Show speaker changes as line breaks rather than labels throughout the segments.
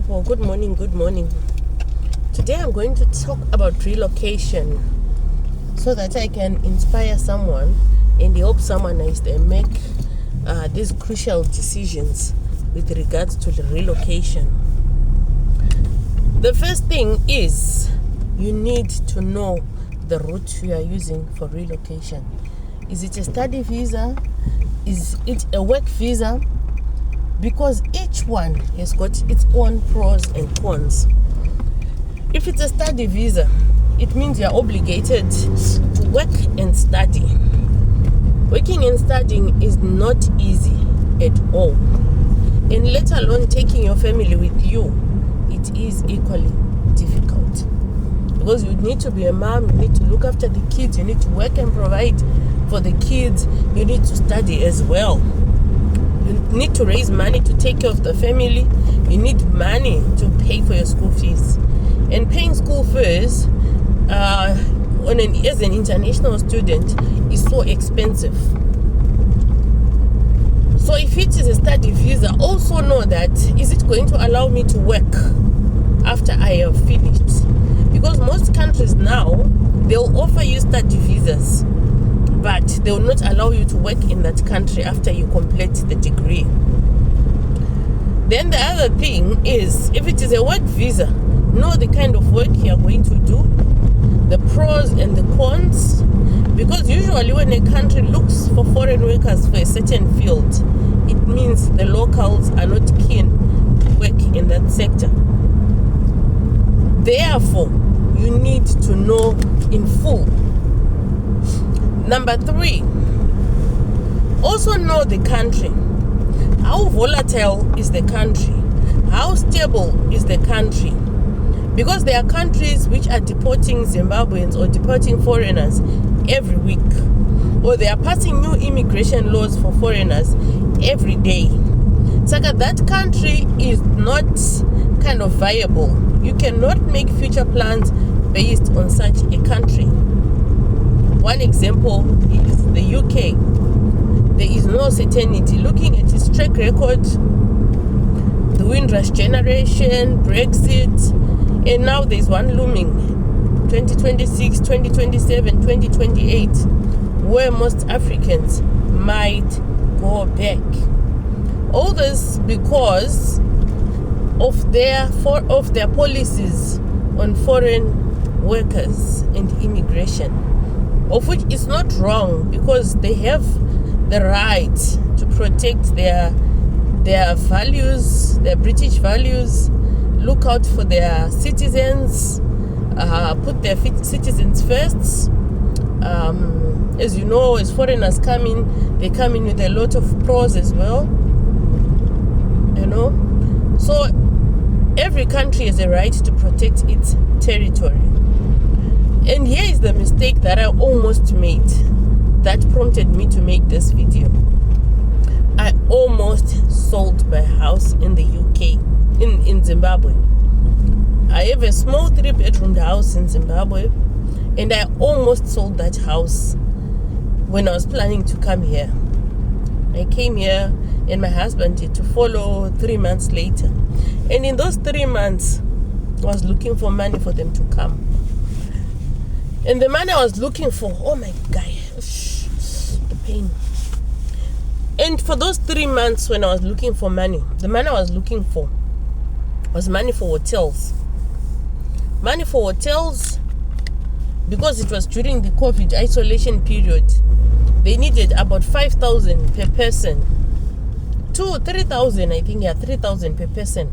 people, good morning. Today I'm going to talk about relocation so that I can inspire someone and help someone as they make these crucial decisions with regards to the relocation. The first thing is you need to know the route you are using for relocation. Is it a study visa? Is it a work visa? Because each one has got its own pros and cons. If it's a study visa, it means you're obligated to work and study. Working and studying is not easy at all. And let alone taking your family with you, it is equally difficult. Because you need to be a mom, you need to look after the kids, you need to work and provide for the kids, you need to study as well. You need to raise money to take care of the family. You need money to pay for your school fees. And paying school fees as an international student is so expensive. So if it is a study visa, also know that, is it going to allow me to work after I have finished? Because most countries now, they'll offer you study visas, but they will not allow you to work in that country after you complete the degree. Then the other thing is, if it is a work visa, know the kind of work you are going to do, the pros and the cons. Because usually when a country looks for foreign workers for a certain field, it means the locals are not keen to work in that sector. Therefore, you need to know in full. Number 3, also know the country. How volatile is the country? How stable is the country? Because there are countries which are deporting Zimbabweans or deporting foreigners every week. Or they are passing new immigration laws for foreigners every day. So that country is not kind of viable. You cannot make future plans based on such a country. One example is the UK. There is no certainty. Looking at its track record, the Windrush generation, Brexit, and now there's one looming, 2026, 2027, 2028, where most Africans might go back. All this because of their policies on foreign workers and immigration, of which is not wrong, because they have the right to protect their values, their British values, look out for their citizens, put their citizens first. As you know, as foreigners come in, they come in with a lot of pros as well. You know, so every country has a right to protect its territory. And here is the mistake that I almost made that prompted me to make this video. I almost sold my house in the UK, in Zimbabwe. I have a small 3-bedroom house in Zimbabwe, and I almost sold that house when I was planning to come here. I came here and my husband did to follow 3 months later. And in those 3 months, I was looking for money for them to come. And the money I was looking for, oh my God, the pain. And for those 3 months when I was looking for money, the money I was looking for was money for hotels. Money for hotels, because it was during the COVID isolation period. They needed about 5,000 per person. 3,000, I think, 3,000 per person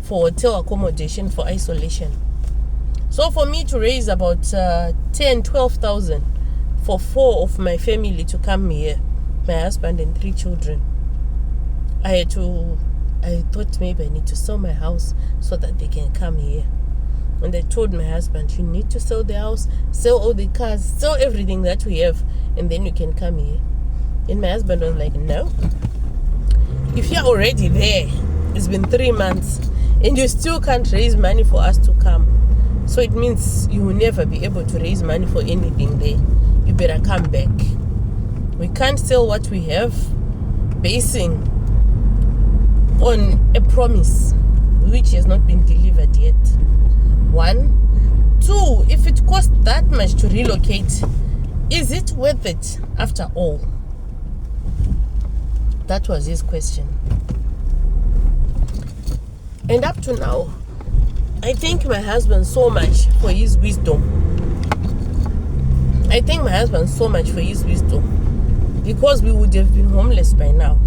for hotel accommodation for isolation. So for me to raise about 12,000 for 4 of my family to come here, my husband and 3 children, I thought maybe I need to sell my house so that they can come here. And I told my husband, you need to sell the house, sell all the cars, sell everything that we have, and then you can come here. And my husband was like, no. If you're already there, it's been 3 months, and you still can't raise money for us to come, so it means you will never be able to raise money for anything there. You better come back. We can't sell what we have basing on a promise, which has not been delivered yet. 1. 2, if it costs that much to relocate, is it worth it after all? That was his question. And up to now, I thank my husband so much for his wisdom. I thank my husband so much for his wisdom, because we would have been homeless by now.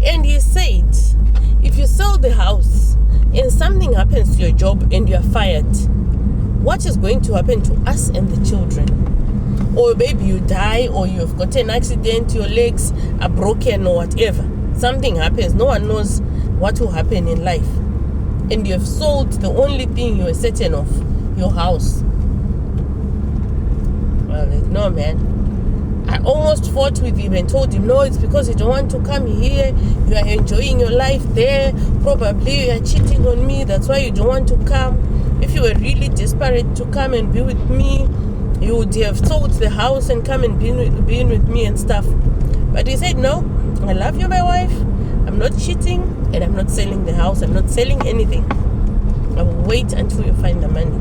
And he said, if you sell the house and something happens to your job and you are fired, what is going to happen to us and the children? Or maybe you die, or you have got an accident, your legs are broken or whatever. Something happens, no one knows what will happen in life. And you have sold the only thing you were certain of, your house. Well, no, man. I almost fought with him and told him, no, it's because you don't want to come here. You are enjoying your life there. Probably you are cheating on me. That's why you don't want to come. If you were really desperate to come and be with me, you would have sold the house and come and be in with me and stuff. But he said, no, I love you, my wife. I'm not cheating, and I'm not selling the house. I'm not selling anything. I will wait until you find the money.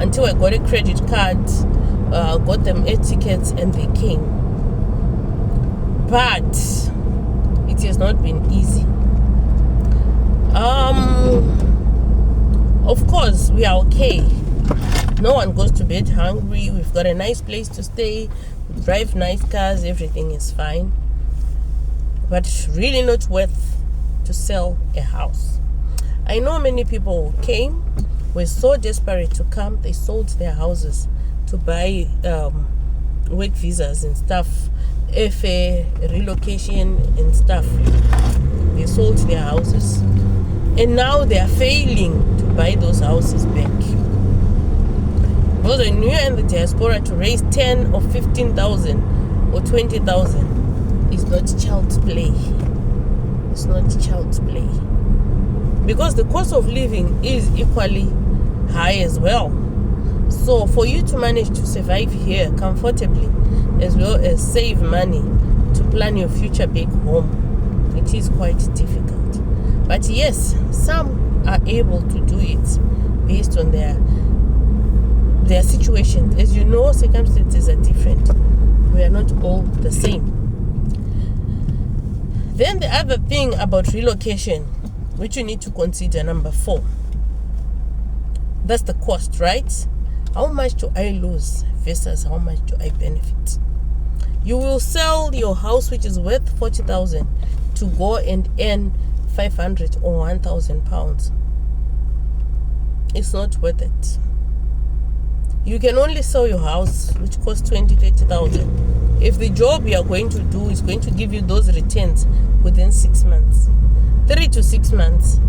Until I got a credit card, got them air tickets, and they came. But it has not been easy. Of course, we are okay. No one goes to bed hungry. We've got a nice place to stay. We drive nice cars. Everything is fine. But it's really not worth to sell a house. I know many people who came, were so desperate to come, they sold their houses to buy work visas and stuff, FA, relocation and stuff. They sold their houses. And now they are failing to buy those houses back. Because when you're in the diaspora, to raise 10 or 15,000 or 20,000 is not child's play. It's not child's play. Because the cost of living is equally high as well. So for you to manage to survive here comfortably, as well as save money to plan your future back home, it is quite difficult. But yes, some are able to do it based on their situation. As you know, circumstances are different. We are not all the same. Then the other thing about relocation, which you need to consider, number 4, that's the cost, right? How much do I lose versus how much do I benefit? You will sell your house, which is worth 40,000, to go and earn 500 or 1,000 pounds. It's not worth it. You can only sell your house, which costs 20,000-30,000. If the job you are going to do is going to give you those returns within 6 months, 3 to 6 months,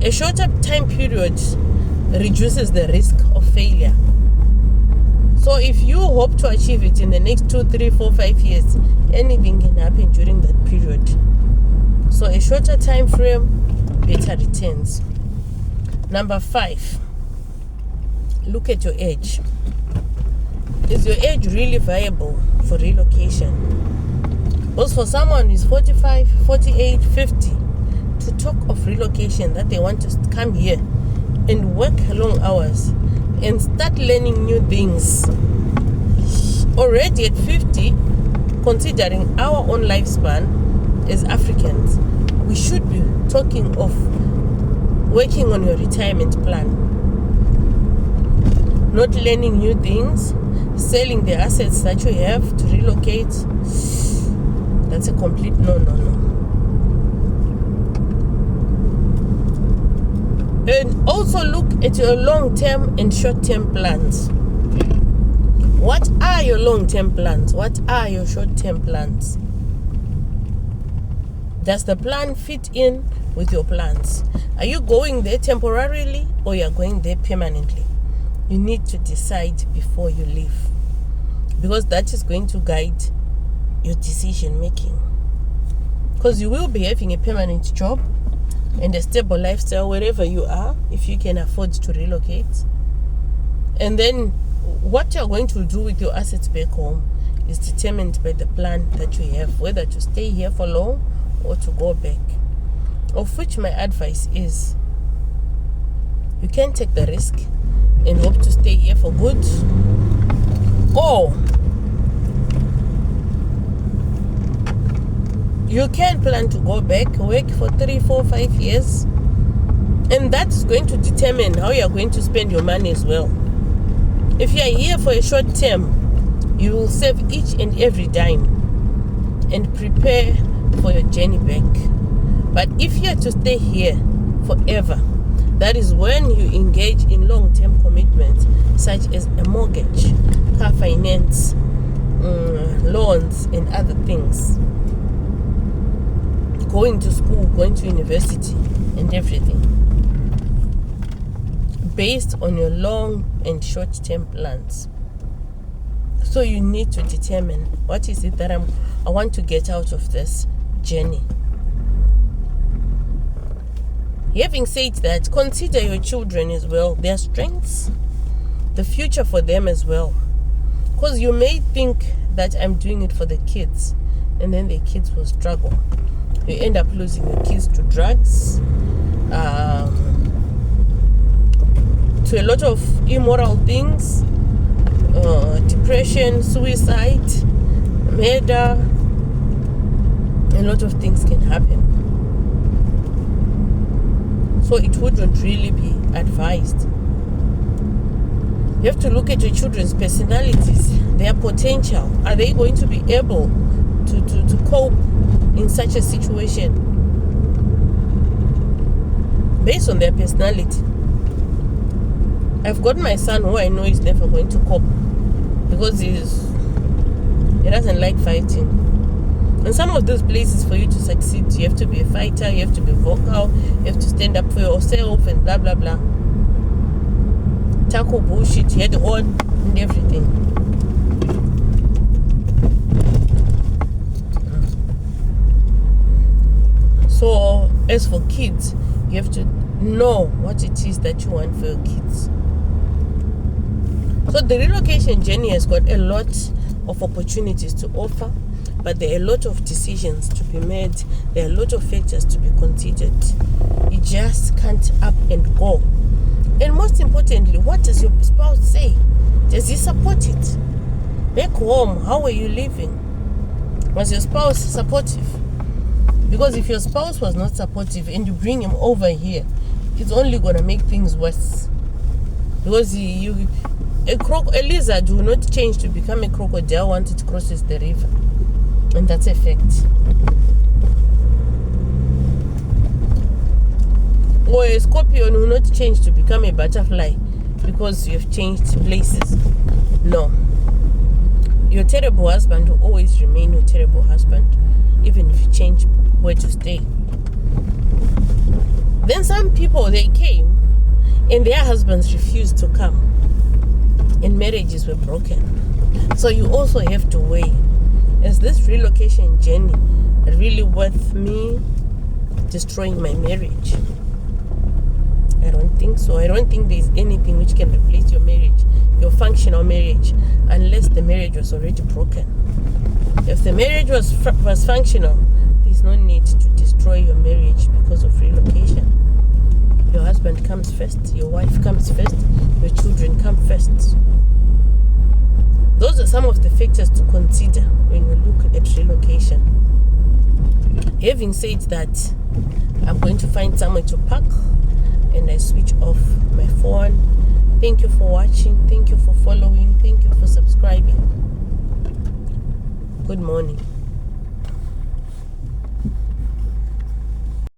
a shorter time period reduces the risk of failure. So if you hope to achieve it in the next 2, 3, 4, 5 years, anything can happen during that period. So a shorter time frame, better returns. Number 5, look at your age. Is your age really viable for relocation? Because for someone who is 45, 48, 50, to talk of relocation, that they want to come here and work long hours and start learning new things, already at 50, considering our own lifespan as Africans, we should be talking of working on your retirement plan, not learning new things, selling the assets that you have to relocate. That's a complete no. And also look at your long-term and short-term plans. What are your long-term plans? What are your short-term plans? Does the plan fit in with your plans? Are you going there temporarily or you are going there permanently? You need to decide before you leave, because that is going to guide your decision making. Because you will be having a permanent job and a stable lifestyle wherever you are, if you can afford to relocate. And then what you're going to do with your assets back home is determined by the plan that you have, whether to stay here for long or to go back. of which my advice is, you can take the risk and hope to stay here for good, or you can plan to go back, work for 3, 4, 5 years, and that's going to determine how you are going to spend your money as well. If you are here for a short term, you will save each and every dime and prepare for your journey back. But if you are to stay here forever, that is when you engage in long-term commitments such as a mortgage, car finance, loans, and other things. Going to school, going to university, and everything. Based on your long and short-term plans. So you need to determine, what is it that I want to get out of this journey. Having said that, consider your children as well, their strengths, the future for them as well. Because you may think that I'm doing it for the kids, and then the kids will struggle. You end up losing your kids to drugs, to a lot of immoral things, depression, suicide, murder. A lot of things can happen. So it wouldn't really be advised. You have to look at your children's personalities, their potential. Are they going to be able to cope in such a situation based on their personality? I've got my son who I know is never going to cope because he doesn't like fighting. And some of those places, for you to succeed, you have to be a fighter, you have to be vocal, you have to stand up for yourself and blah blah blah. Tackle bullshit head on and everything. So as for kids, you have to know what it is that you want for your kids. So the relocation journey has got a lot of opportunities to offer, but there are a lot of decisions to be made. There are a lot of factors to be considered. You just can't up and go. And most importantly, what does your spouse say? Does he support it? Back home, how are you living? Was your spouse supportive? Because if your spouse was not supportive and you bring him over here, it's only going to make things worse. Because a lizard will not change to become a crocodile once it crosses the river. And that's a fact. Or a scorpion will not change to become a butterfly because you've changed places. No. Your terrible husband will always remain your terrible husband, even if you change where to stay. Then some people, they came and their husbands refused to come, and marriages were broken. So you also have to weigh, is this relocation journey really worth me destroying my marriage? I don't think so. I don't think there's anything which can replace your marriage, your functional marriage, unless the marriage was already broken. If the marriage was functional, there's no need to destroy your marriage because of relocation. Your husband comes first, your wife comes first, your children come first. Those are some of the factors to consider when you look at relocation. Having said that, I'm going to find somewhere to park and I switch off my phone. Thank you for watching. Thank you for following. Thank you for subscribing. Good morning.